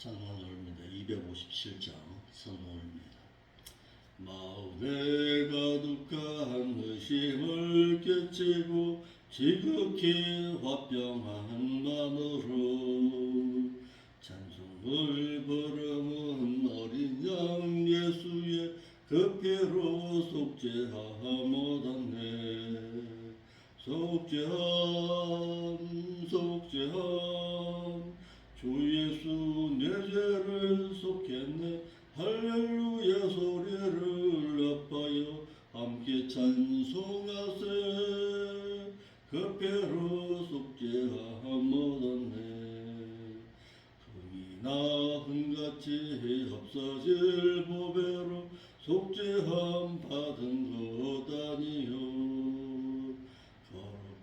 찬송가입니다. 257장 찬송가입니다. 마음에 가득한 의심을 깨치고 지극히 화평한 마음으로 찬송을 부르는 어린 양 예수의 그 피로 속죄함 얻었네. 속죄함 주 예수 내 죄를 속했네. 할렐루야 소리를 높여 함께 찬송하세. 그 피로 속죄함 얻었네. 금이나 은같이 없어질 보배로 속죄함 받은 것 아니요.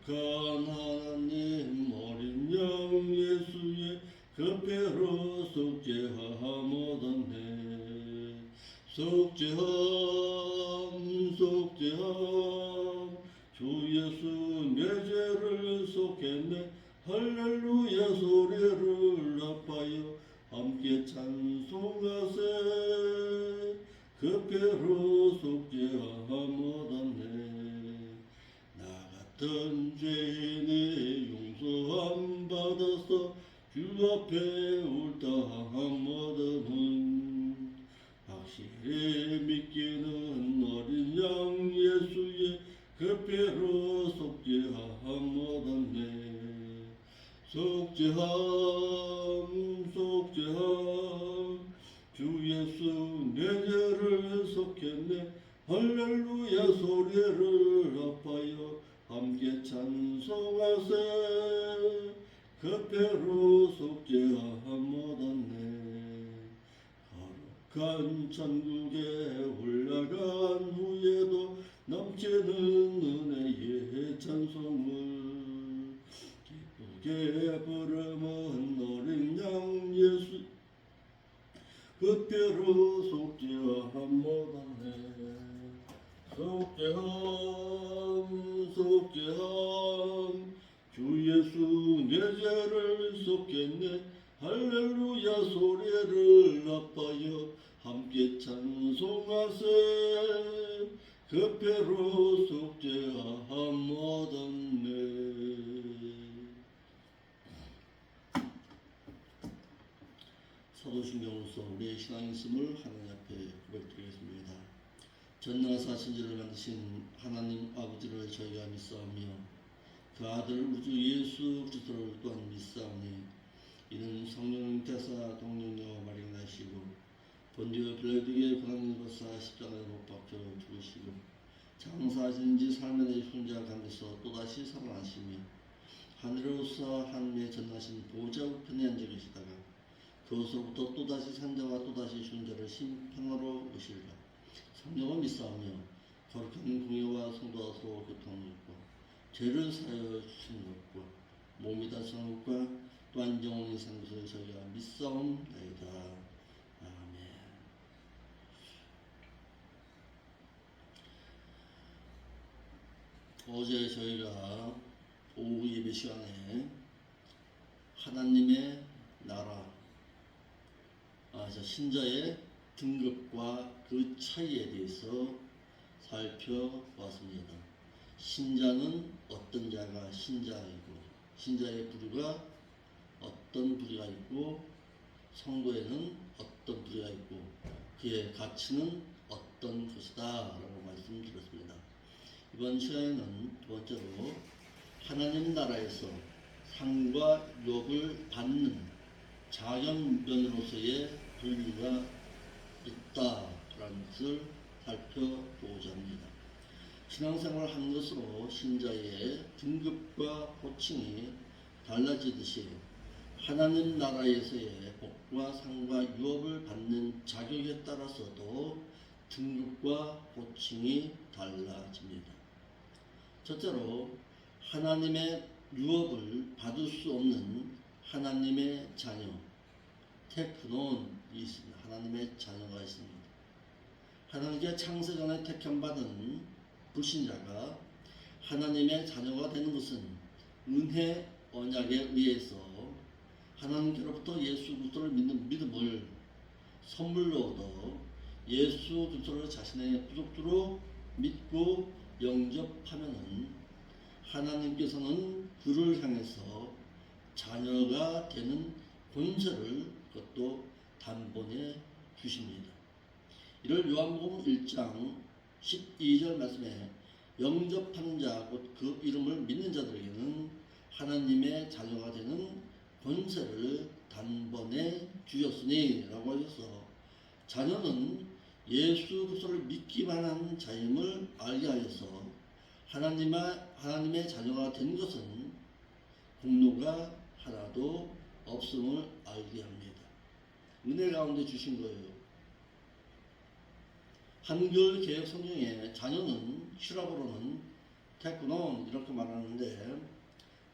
거룩한 하나님 어린 양 예수의 그 피로 속죄함 얻었네. 속죄함 주 예수 내 죄를 속했네. 할렐루야 소리를 높여 함께 찬송하세. 그 피로 속죄함 얻었네. 나 같은 죄인이 용서함 받아서 주 앞에 울다함 얻음은 확실히 믿기는 어린 양 예수의 그 피로 속죄함 얻었네. 속죄함 주 예수 내 죄를 속했네. 할렐루야 소리를 높여 함께 찬송하세. 그 피로 속죄함 얻었네. 거룩한 천국에 올라간 후에도 넘치는 은혜의 찬송을 기쁘게 부르는 어린 양 예수 그 피로 속죄함 얻었네. 속죄함 주 예수 내 죄를 속했네. 할렐루야 소리를 높여 함께 찬송하세. 그 피로 속죄함 얻었네. 사도신경으로서 우리의 신앙 있음을 하나님 앞에 고백드리겠습니다. 전능하사 천지를 만드신 하나님 아버지를 저희가 믿사오며 그 아들 우주 예수 그리스도를 또한 믿사오니 이는 성령께서 동령녀 마리나시고 본디오 빌라도에게 고난을 받사 십자가에 못 박혀 죽으시고 장사하신 지 삶의 손자 가운데서 또다시 살아나시며 하늘로서 하나님의 전능하신 보좌 우편에 앉아 계시다가 그로서부터 또다시 산자와 또다시 순자를 심판하러 오시리라. 성령을 믿사오며 거룩한 공예와 성도와 서로 교통을 입고 죄를 사하여 주시는 것과 몸이 다스리는 것과 또한 영원히 사는 것을 저희가 믿사옵나이다. 아멘. 어제 저희가 오후 예배 시간에 하나님의 나라 신자의 등급과 그 차이에 대해서 살펴보았습니다. 신자는 어떤 자가 신자이고 신자의 부류가 어떤 부류가 있고 성도에는 어떤 부류가 있고 그의 가치는 어떤 것이다 라고 말씀드렸습니다. 이번 시간에는 두 번째로 하나님 나라에서 상과 유업을 받는 자격면으로서의 분류가 있다라는 것을 살펴보고자 합니다. 신앙생활을 하는 것으로 신자의 등급과 호칭이 달라지듯이 하나님 나라에서의 복과 상과 유업을 받는 자격에 따라서도 등급과 호칭이 달라집니다. 첫째로 하나님의 유업을 받을 수 없는 하나님의 자녀 테크논이 있습니다. 하나님의 자녀가 있습니다. 하나님께 창세전에 택함받은 불신자가 하나님의 자녀가 되는 것은 은혜 언약에 의해서 하나님께로부터 예수 그리스도를 믿는 믿음을 선물로 얻어 예수 그리스도를 자신의 구속주로 믿고 영접하면은 하나님께서는 그를 향해서 자녀가 되는 권세를 그것도 단번에 주십니다. 이를 요한복음 1장 12절 말씀에 영접하는 자 곧 그 이름을 믿는 자들에게는 하나님의 자녀가 되는 권세를 단번에 주셨으니 라고 하셔서 자녀는 예수 그리스도를 믿기만 한 자임을 알게 하여서 하나님의 자녀가 된 것은 공로가 하나도 없음을 알게 합니다. 은혜 가운데 주신 거예요. 한글 개혁 성경에 자녀는 슈라보로는 테크논 이렇게 말하는데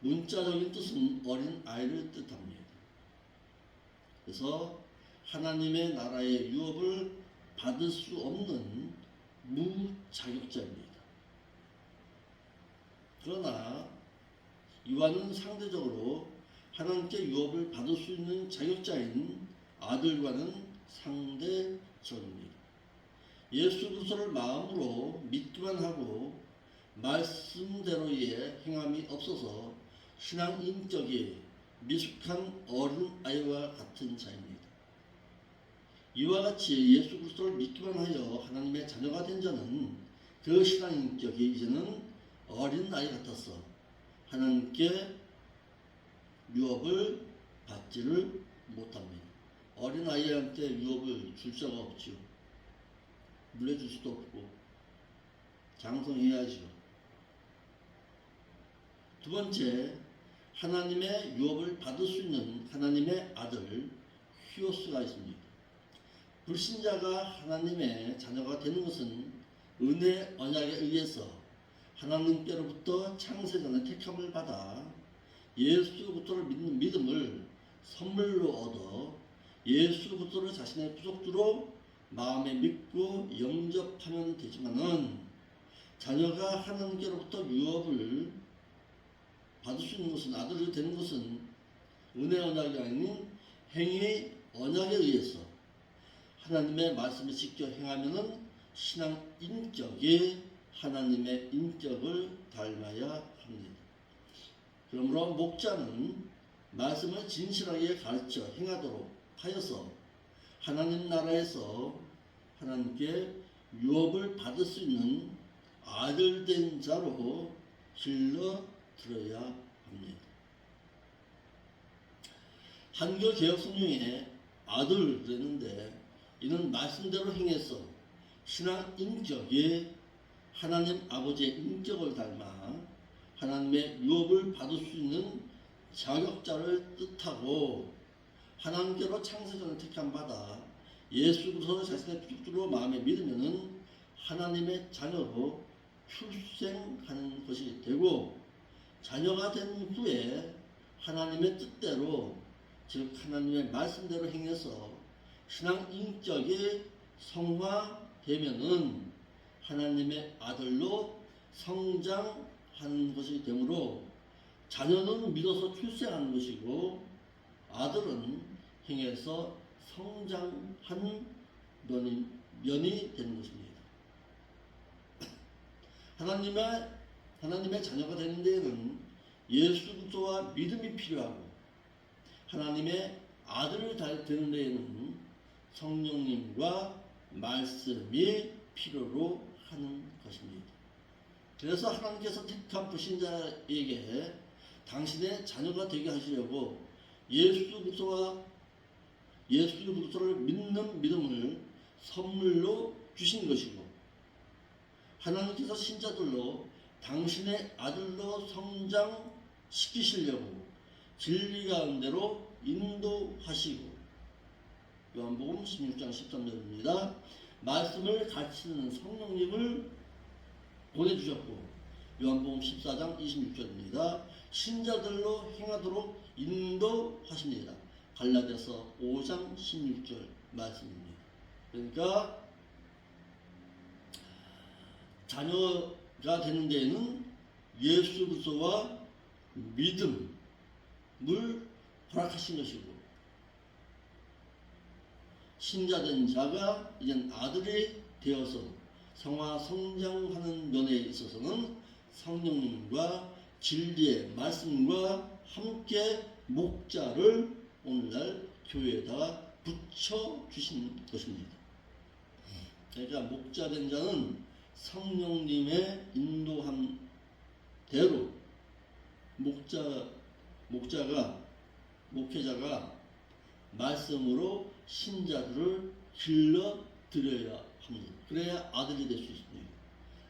문자적인 뜻은 어린 아이를 뜻합니다. 그래서 하나님의 나라의 유업을 받을 수 없는 무자격자입니다. 그러나 이와는 상대적으로 하나님께 유업을 받을 수 있는 자격자인 아들과는 상대적입니다. 예수 그리스도를 마음으로 믿기만 하고 말씀대로의 행함이 없어서 신앙 인격이 미숙한 어린 아이와 같은 자입니다. 이와 같이 예수 그리스도를 믿기만 하여 하나님의 자녀가 된 자는 그 신앙 인격이 이제는 어린 아이 같아서 하나님께 유업을 받지를 못합니다. 어린 아이한테 유업을 줄 수가 없지요. 물려줄 수도 없고 장성해야죠. 두 번째, 하나님의 유업을 받을 수 있는 하나님의 아들 휴오스가 있습니다. 불신자가 하나님의 자녀가 되는 것은 은혜 언약에 의해서 하나님께로부터 창세전에 택함을 받아 예수 그리스도를 믿는 믿음을 선물로 얻어 예수 그리스도를 자신의 구속주로 마음에 믿고 영접하면 되지만은 자녀가 하나님께로부터 유업을 받을 수 있는 것은 아들이 되는 것은 은혜 언약이 아닌 행위 언약에 의해서 하나님의 말씀을 지켜 행하면은 신앙 인격이 하나님의 인격을 닮아야 합니다. 그러므로 목자는 말씀을 진실하게 가르쳐 행하도록 하여서 하나님 나라에서 하나님께 유업을 받을 수 있는 아들된 자로 길러 들어야 합니다. 한글 개혁 성경에 아들 되는데 이는 말씀대로 행해서 신앙 인격이 하나님 아버지의 인격을 닮아 하나님의 유업을 받을 수 있는 자격자를 뜻하고 하나님께로 창세전을 택함 받아 예수 그리스도를 자신의 구주로 마음에 믿으면은 하나님의 자녀로 출생하는 것이 되고 자녀가 된 후에 하나님의 뜻대로 즉 하나님의 말씀대로 행해서 신앙 인격이 성화되면은 하나님의 아들로 성장하는 것이 되므로 자녀는 믿어서 출생하는 것이고 아들은 행해서 성장한 면이 되는 것입니다. 하나님의 자녀가 되는 데에는 예수 그리스도와 믿음이 필요하고 하나님의 아들을 되는 데에는 성령님과 말씀이 필요로 하는 것입니다. 그래서 하나님께서 택한 불신자에게 당신의 자녀가 되게 하시려고 예수 그리스도를 믿는 믿음을 선물로 주신 것이고 하나님께서 신자들로 당신의 아들로 성장시키시려고 진리 가운데로 인도하시고 요한복음 16장 13절입니다. 말씀을 가르치는 성령님을 보내주셨고 요한복음 14장 26절입니다. 신자들로 행하도록 인도하십니다. 갈라디아서 5장 16절 말씀입니다. 그러니까 자녀가 되는 데에는 예수 그리스도와 믿음을 허락하신 것이고, 신자된 자가 이제 아들이 되어서 성화 성장하는 면에 있어서는 성령님과 진리의 말씀과 함께 목자를 오늘날 교회에다가 붙여 주신 것입니다. 그러니까 목자된 자는 성령님의 인도한 대로 목회자가 말씀으로 신자들을 길러드려야 합니다. 그래야 아들이 될 수 있습니다.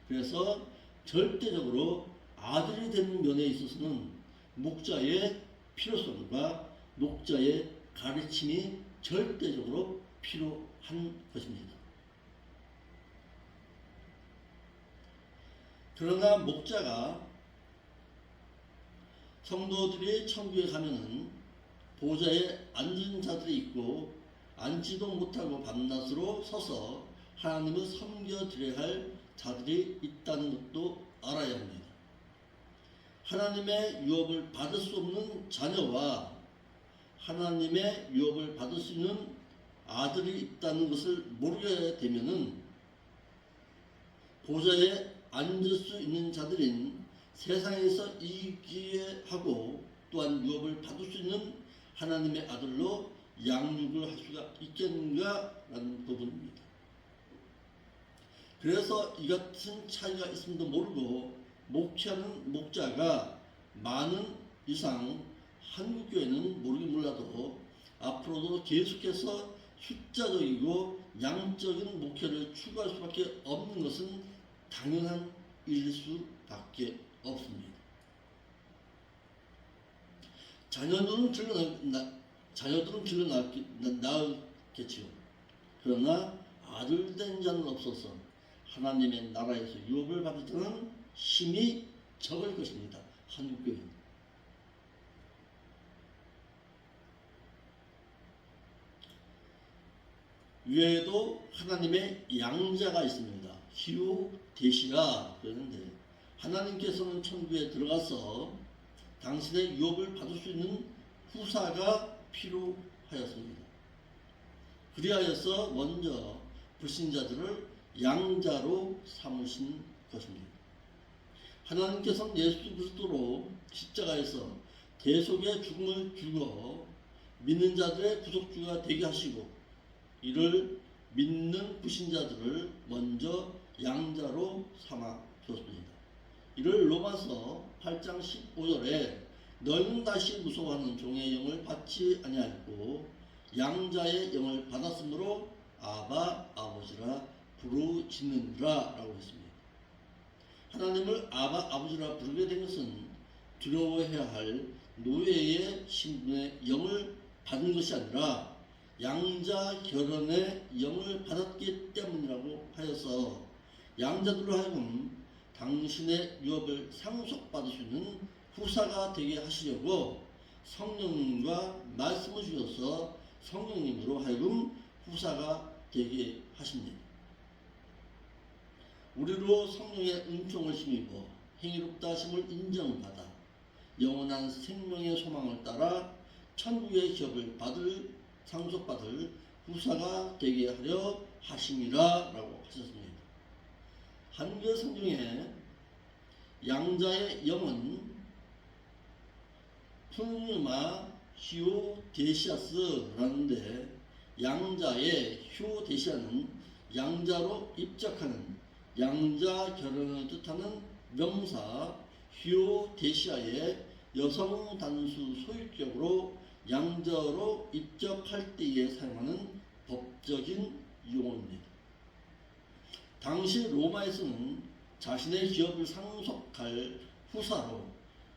그래서 절대적으로 아들이 되는 면에 있어서는 목자의 필요성과 목자의 가르침이 절대적으로 필요한 것입니다. 그러나 목자가 성도들이 천국에 가면은 보좌에 앉은 자들이 있고 앉지도 못하고 밤낮으로 서서 하나님을 섬겨드려야 할 자들이 있다는 것도 알아야 합니다. 하나님의 유업을 받을 수 없는 자녀와 하나님의 유업을 받을 수 있는 아들이 있다는 것을 모르게 되면은 보좌에 앉을 수 있는 자들인 세상에서 이기게 하고 또한 유업을 받을 수 있는 하나님의 아들로 양육을 할 수가 있겠는가라는 부분입니다. 그래서 이 같은 차이가 있음도 모르고 목회하는 목자가 많은 이상 한국교회는 모르긴 몰라도 앞으로도 계속해서 숫자적이고 양적인 목회를 추구할 수밖에 없는 것은 당연한 일일 수밖에 없습니다. 자녀들은 길러나겠지요. 그러나 아들된 자는 없어서 하나님의 나라에서 유업을 받을 자는 힘이 적을 것입니다. 한국교회는. 위에도 하나님의 양자가 있습니다. 히오데시아 그러는데 하나님께서는 천국에 들어가서 당신의 유업을 받을 수 있는 후사가 필요하였습니다. 그리하여서 먼저 불신자들을 양자로 삼으신 것입니다. 하나님께서는 예수 그리스도로 십자가에서 대속의 죽음을 죽어 믿는 자들의 구속주가 되게 하시고 이를 믿는 불신자들을 먼저 양자로 삼아 주었습니다. 이를 로마서 8장 15절에 너희는 다시 무서워하는 종의 영을 받지 아니하였고 양자의 영을 받았으므로 아바 아버지라 부르짖느니라 라고 했습니다. 하나님을 아바 아버지라 부르게 된 것은 두려워해야 할 노예의 신분의 영을 받은 것이 아니라 양자 결혼의 영을 받았기 때문이라고 하여서 양자들로 하여금 당신의 유업을 상속받을 수 있는 후사가 되게 하시려고 성령님과 말씀을 주셔서 성령님으로 하여금 후사가 되게 하십니다. 우리로 성령의 은총을 힘입어 행위롭다 하심을 인정받아 영원한 생명의 소망을 따라 천국의 기업을 상속받을 후사가 되게 하려 하심이라 라고 하셨습니다. 한글 성경에 양자의 영은 푸누마 히오데시아스라는데 양자의 히오데시아는 양자로 입적하는 양자 결혼을 뜻하는 명사 히오데시아의 여성 단수 소유격으로 양자로 입적할 때에 사용하는 법적인 용어입니다. 당시 로마에서는 자신의 기업을 상속할 후사로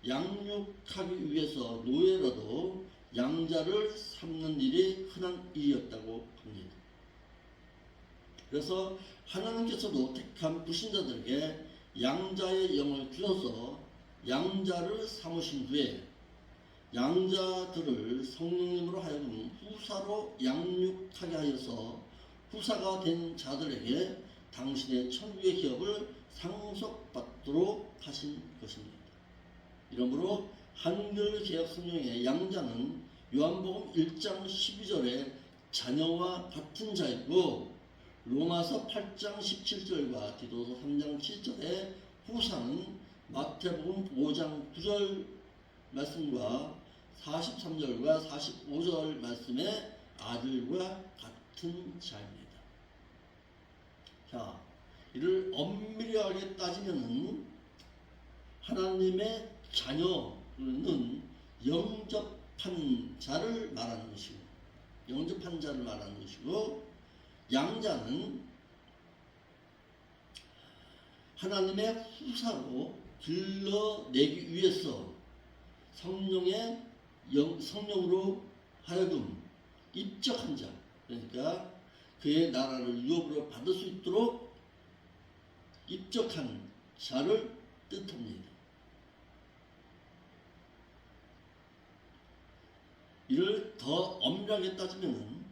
양육하기 위해서 노예로도 양자를 삼는 일이 흔한 일이었다고 합니다. 그래서 하나님께서도 택한 불신자들에게 양자의 영을 주셔서 양자를 삼으신 후에 양자들을 성령님으로 하여금 후사로 양육하게 하여서 후사가 된 자들에게 당신의 천국의 기업을 상속받도록 하신 것입니다. 이러므로 한글 개혁 성경의 양자는 요한복음 1장 12절에 자녀와 같은 자이고 로마서 8장 17절과 디도서 3장 7절에 후사는 마태복음 5장 9절 말씀과 43절과 45절 말씀에 아들과 같은 자입니다. 자, 이를 엄밀하게 따지면은 하나님의 자녀는 영접한 자를 말하는 것이고, 영접한 자를 말하는 것이고, 양자는 하나님의 후사로 길러내기 위해서 성령으로 하여금 입적한 자, 그러니까 그의 나라를 유업으로 받을 수 있도록 입적한 자를 뜻합니다. 이를 더 엄밀하게 따지면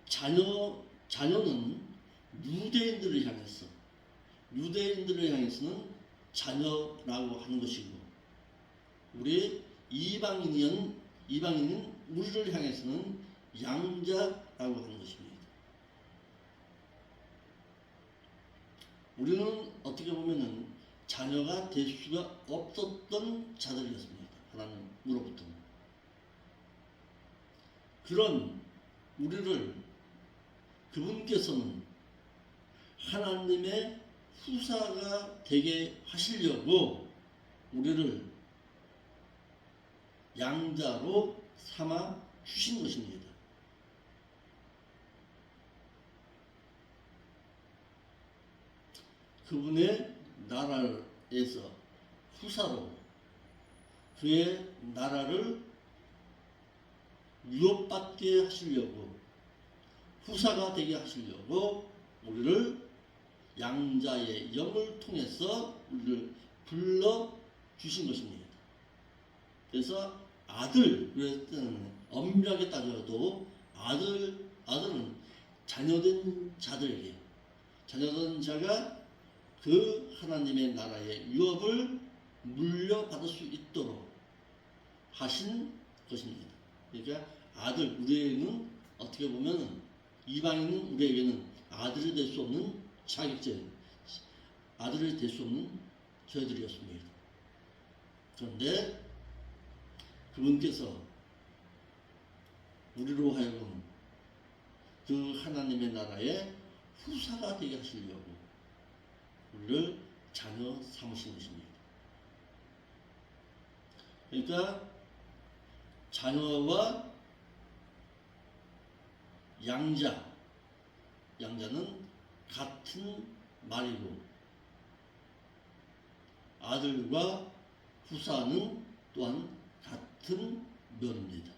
자녀는 유대인들을 향해서는 자녀라고 하는 것이고, 우리 이방인인 우리를 향해서는 양자라고 하는 것입니다. 우리는 어떻게 보면은 자녀가 될 수가 없었던 자들이었습니다. 하나님으로부터는. 그런 우리를 그분께서는 하나님의 후사가 되게 하시려고 우리를 양자로 삼아 주신 것입니다. 그분의 나라에서 후사로 그의 나라를 유업받게 하시려고, 후사가 되게 하시려고 우리를 양자의 영을 통해서 우리를 불러 주신 것입니다. 그래서 아들, 그랬을 엄밀하게 따져도 아들은 자녀된 자가 그 하나님의 나라의 유업을 물려받을 수 있도록 하신 것입니다. 그러니까 아들, 우리에게는 어떻게 보면 이방인은 우리에게는 아들이 될 수 없는 자격증, 아들이 될 수 없는 저희들이었습니다. 그런데 그분께서 우리로 하여금 그 하나님의 나라의 후사가 되게 하시려고 우리를 자녀 삼으신 것입니다. 그러니까 자녀와 양자는 같은 말이고, 아들과 후사는 또한 같은 면입니다.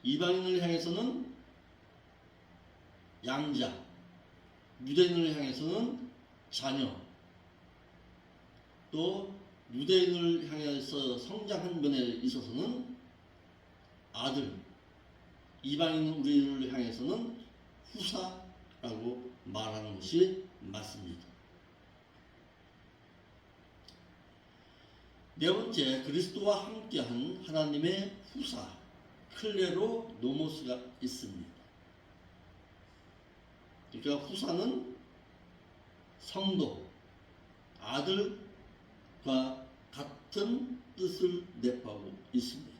이방인을 향해서는 양자, 유대인을 향해서는 자녀, 또 유대인을 향해서 성장한 면에 있어서는 아들, 이방인 우리를 향해서는 후사라고 말하는 것이 맞습니다. 네 번째, 그리스도와 함께한 하나님의 후사, 클레로 노모스가 있습니다. 그러니까 후사는 성도, 아들과 같은 뜻을 내포하고 있습니다.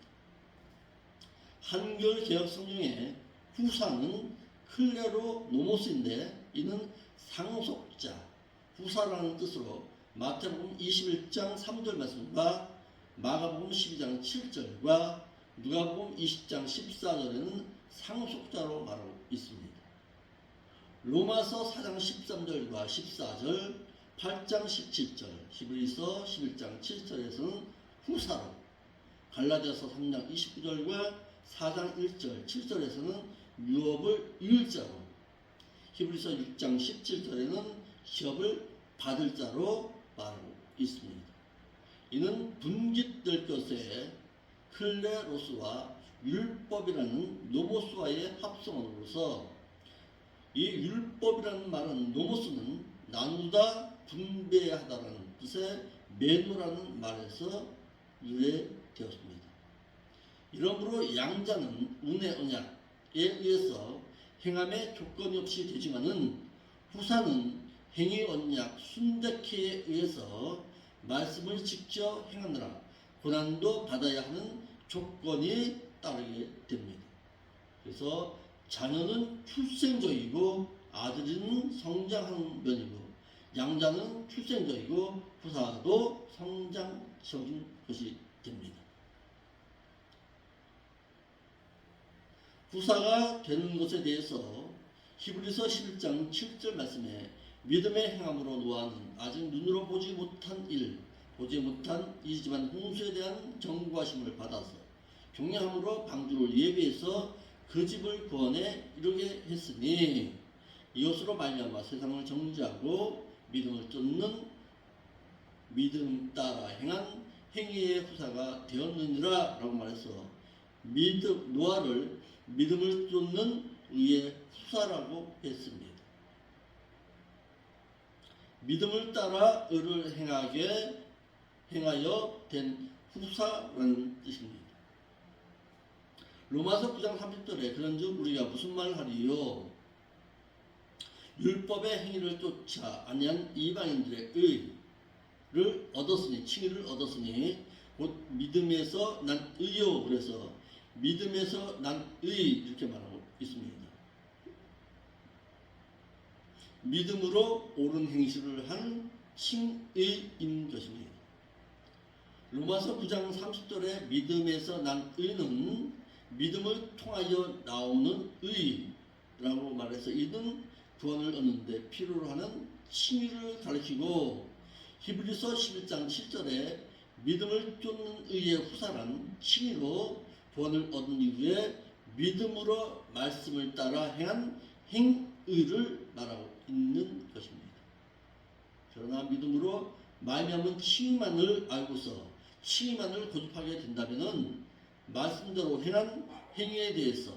한글 개혁 성경에 후사는 클레로 노모스인데 이는 상속자, 후사라는 뜻으로 마태복음 21장 3절 말씀과 마가복음 12장 7절과 누가복음 20장 14절에는 상속자로 말하고 있습니다. 로마서 4장 13절과 14절, 8장 17절, 히브리서 11장 7절에서는 후사로, 갈라디아서 3장 29절과 4장 1절, 7절에서는 유업을 일자로, 히브리서 6장 17절에는 기업을 받을 자로 말하고 있습니다. 이는 분깃될 것에 클레로스와 율법이라는 노모스와의 합성어로서, 이 율법이라는 말은 노모스는 나누다, 분배하다라는 뜻의 메노라는 말에서 유예되었습니다. 이러므로 양자는 운의 언약에 의해서 행함의 조건이 없이 되지만은 후사는 행위 언약 순덕회에 의해서 말씀을 직접 행하느라 고난도 받아야 하는 조건이 따르게 됩니다. 그래서 자녀는 출생적이고 아들은 성장하는 면이고 양자는 출생적이고 후사도 성장적인 것이 됩니다. 후사가 되는 것에 대해서 히브리서 11장 7절 말씀에 믿음의 행함으로 노아는 아직 눈으로 보지 못한 일, 보지 못한 이지만 홍수에 대한 경고하심을 받아서 경량함으로 방주를 예비해서 그 집을 구원에 이르게 했으니 이것으로 말미암아 세상을 정죄하고 믿음을 쫓는 믿음 따라 행한 행위의 후사가 되었느니라 라고 말해서 노아를 믿음을 쫓는 의의 후사라고 했습니다. 믿음을 따라 의를 행하여 된 후사라는 뜻입니다. 로마서 9장 30절에 그런즉 우리가 무슨 말을 하리요? 율법의 행위를 쫓아 아니한 이방인들의 의를 얻었으니 칭의를 얻었으니 곧 믿음에서 난 의요. 그래서 믿음에서 난 의 이렇게 말하고 있습니다. 믿음으로 옳은 행실을 한 칭의인 것입니다. 로마서 9장 30절에 믿음에서 난 의는 믿음을 통하여 나오는 의라고 말해서 이는 구원을 얻는데 필요로 하는 칭의를 가리키고 히브리서 11장 7절에 믿음을 쫓는 의의 후사란 칭의로 구원을 얻은 이후에 믿음으로 말씀을 따라 행한 행의를 말하고 있는 것입니다. 그러나 믿음으로 말미암은 칭의만을 알고서 칭의만을 고집하게 된다면 말씀대로 행한 행위에 대해서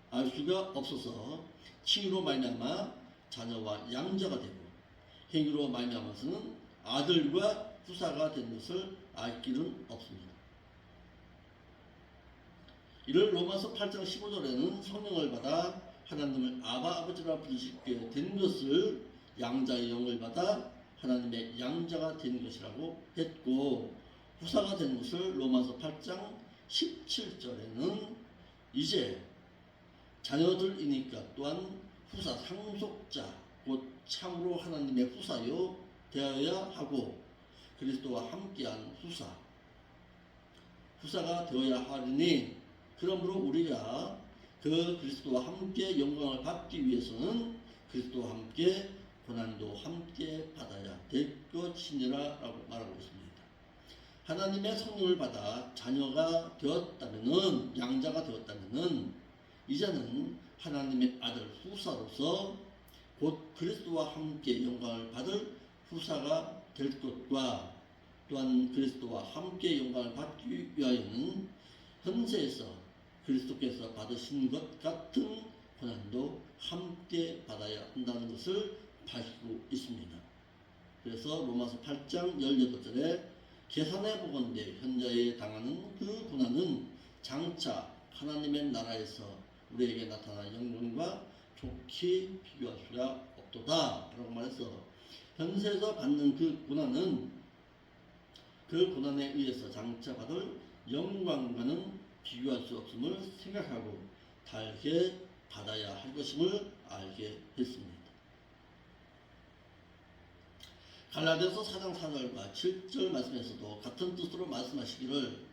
알 수가 없어서 칭의로 말미암아 자녀와 양자가 되고 행위로 말미암아서는 아들과 후사가 된 것을 알 길은 없습니다. 이를 로마서 8장 15절에는 성령을 받아 하나님을 아버지라 부르시게 된 것을 양자의 영을 받아 하나님의 양자가 된 것이라고 했고 후사가 된 것을 로마서 8장 17절에는 이제 자녀들이니까 또한 후사 상속자 곧 참으로 하나님의 후사요 되어야 하고 그리스도와 함께한 후사가 되어야 하리니 그러므로 우리가 그 그리스도와 함께 영광을 받기 위해서는 그리스도와 함께 고난도 함께 받아야 될 것이니라 라고 말하고 있습니다. 하나님의 성령을 받아 자녀가 되었다면은 양자가 되었다면은 이제는 하나님의 아들 후사로서 곧 그리스도와 함께 영광을 받을 후사가 될 것과 또한 그리스도와 함께 영광을 받기 위하여는 현세에서 그리스도께서 받으신 것 같은 고난도 함께 받아야 한다는 것을 밝히고 있습니다. 그래서 로마서 8장 18절에 계산해 보건대 현자에 당하는 그 고난은 장차 하나님의 나라에서 우리에게 나타난 영광과 좋게 비교할 수가 없도다 라고 말해서 현세에서 받는 그 고난은 그 고난에 의해서 장차 받을 영광과는 비교할 수 없음을 생각하고 달게 받아야 할 것임을 알게 했습니다. 갈라디아서 4장 4절과 7절 말씀에서도 같은 뜻으로 말씀하시기를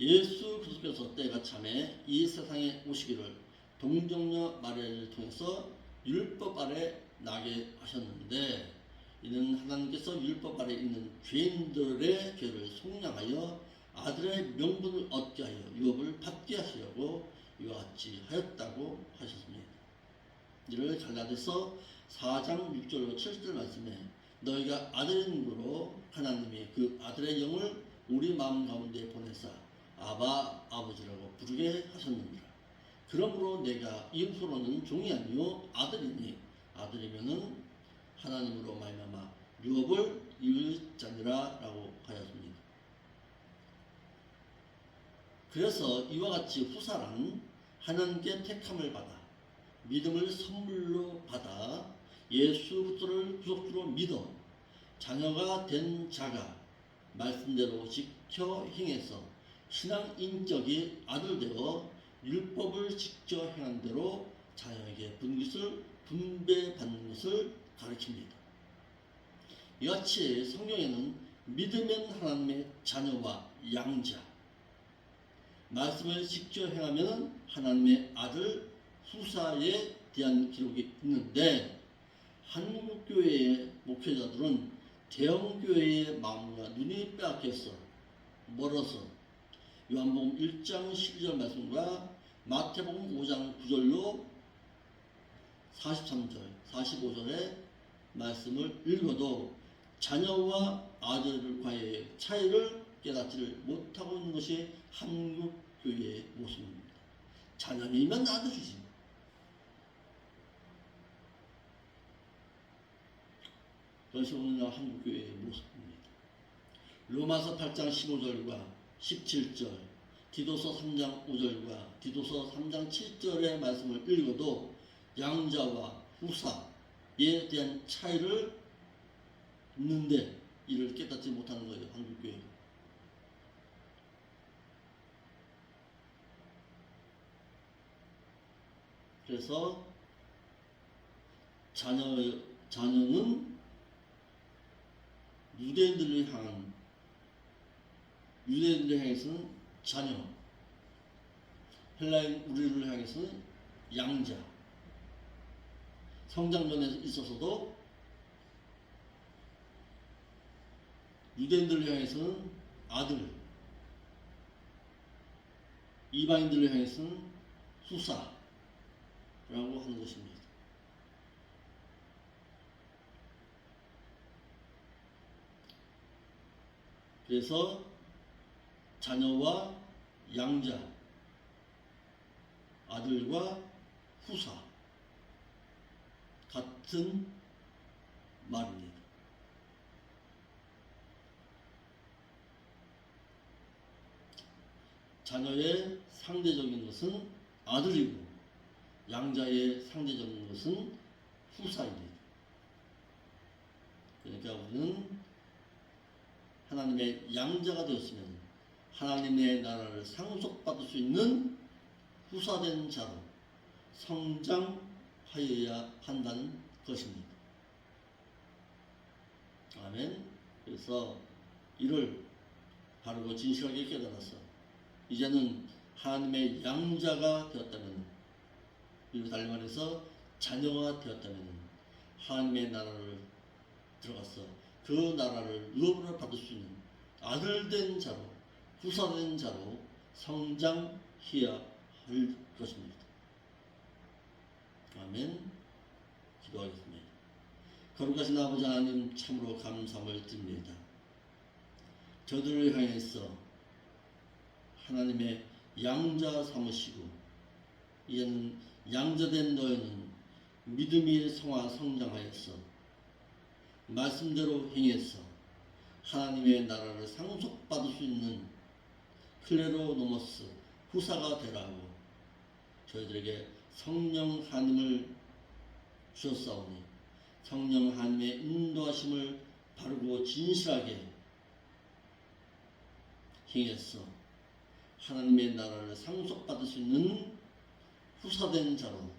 예수 그리스도께서 때가 참에 이 세상에 오시기를 동정녀 마리아를 통해서 율법 아래 나게 하셨는데 이는 하나님께서 율법 아래 있는 죄인들의 죄를 속량하여 아들의 명분을 얻게 하여 유업을 받게 하시려고 이와 같이 하였다고 하셨습니다. 이를 갈라디아서 4장 6절과 7절 말씀에 너희가 아들임으로 하나님이 그 아들의 영을 우리 마음 가운데 보내사 아바 아버지라고 부르게 하셨느니라. 그러므로 내가 이후로는 종이 아니요 아들이니 아들이면은 하나님으로 말미암아 유업을 이을 자니라 라고 하였습니다. 그래서 이와 같이 후사란 하나님께 택함을 받아 믿음을 선물로 받아 예수 그리스도를 구속주로 믿어 자녀가 된 자가 말씀대로 지켜 행해서 신앙 인격이 아들 되어 율법을 지켜 행한 대로 자녀에게 분깃을 분배받는 것을 가르칩니다. 이같이 성경에는 믿으면 하나님의 자녀와 양자, 말씀을 지켜 행하면 하나님의 아들 후사에 대한 기록이 있는데, 한국교회의 목회자들은 대형교회의 마음과 눈이 빼앗겨서 멀어서 요한복음 1장 12절 말씀과 마태복음 5장 9절로 43절, 45절의 말씀을 읽어도 자녀와 아들과의 차이를 깨닫지를 못하고 있는 것이 한국교회의 모습입니다. 자녀이면 아들이지. 그것이 오늘날 한국교회의 모습입니다. 로마서 8장 15절과 17절, 디도서 3장 5절과 디도서 3장 7절의 말씀을 읽어도 양자와 후사에 대한 차이를 있는데 이를 깨닫지 못하는 거예요. 한국교회. 그래서 자녀는 유대인들을 향해서는 자녀, 헬라인 우리를 향해서는 양자, 성장전에 있어서도 유대인들을 향해서는 아들, 이방인들을 향해서는 후사라고 하는 것입니다. 그래서 자녀와 양자, 아들과 후사 같은 말입니다. 자녀의 상대적인 것은 아들이고 양자의 상대적인 것은 후사입니다. 그러니까 우리는 하나님의 양자가 되었으면 하나님의 나라를 상속받을 수 있는 후사된 자로 성장하여야 한다는 것입니다. 아멘. 그래서 이를 바르고 진실하게 깨달아서 이제는 하나님의 양자가 되었다면, 그리고 달리 말해서 자녀가 되었다면 하나님의 나라를 들어가서 그 나라를 유업으로 받을 수 있는 아들된 자로, 후사된 자로 성장해야 할 것입니다. 아멘. 기도하겠습니다. 거룩하신 아버지 하나님, 참으로 감사함을 드립니다. 저들을 향해서 하나님의 양자 삼으시고 이제는 양자된 너희는 믿음이 성장하여서 말씀대로 행해서 하나님의 나라를 상속받을 수 있는 클레로노모스 후사가 되라고 저희들에게 성령 하나님을 주셨사오니 성령 하나님의 인도하심을 바르고 진실하게 행해서 하나님의 나라를 상속받을 수 있는 후사된 자로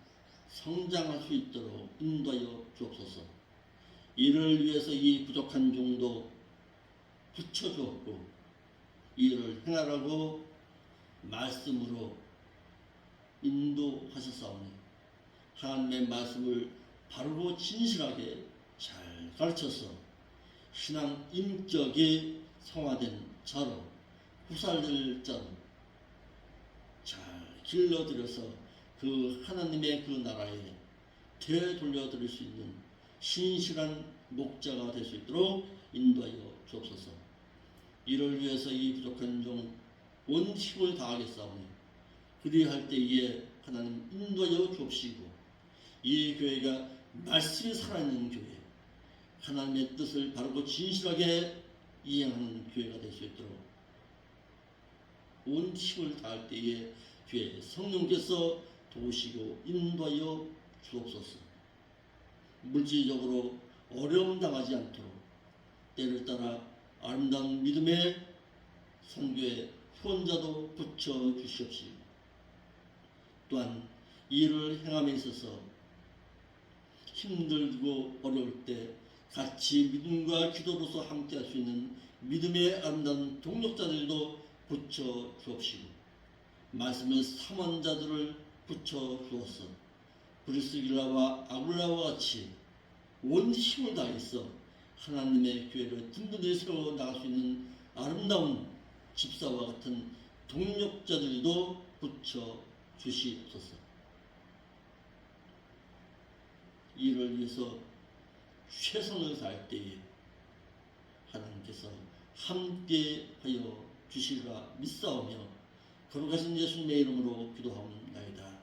성장할 수 있도록 인도하여 주옵소서. 이를 위해서 이 부족한 종도 붙여주었고 이를 행하라고 말씀으로 인도하셨사오니 하나님의 말씀을 바르고 진실하게 잘 가르쳐서 신앙 인격이 성화된 자로, 후살될 자로 잘 길러들여서 그 하나님의 그 나라에 되돌려드릴 수 있는 신실한 목자가 될 수 있도록 인도하여 주옵소서. 이를 위해서 이 부족한 종 온 힘을 다하겠사오니 그리할 때에 하나님 인도하여 주옵시고 이 교회가 말씀이 살아있는 교회, 하나님의 뜻을 바르고 진실하게 이행하는 교회가 될 수 있도록 온 힘을 다할 때에 주의 성령께서 도우시고 인도하여 주옵소서. 물질적으로 어려움 당하지 않도록 때를 따라 아름다운 믿음의 선교의 후원자도 붙여 주시옵시고, 또한 이 일을 행함에 있어서 힘들고 어려울 때 같이 믿음과 기도로서 함께할 수 있는 믿음의 아름다운 동력자들도 붙여 주옵시고, 말씀의 사원자들을 붙여 주옵소서. 브리스길라와 아굴라와 같이 온 힘을 다해서 하나님의 교회를 든든히 세워 나갈 수 있는 아름다운 집사와 같은 동력자들도 붙여 주시옵소서. 이를 위해서 최선을 다할 때에 하나님께서 함께하여 주시리라 믿사오며 거룩하신 예수님의 이름으로 기도하옵나이다.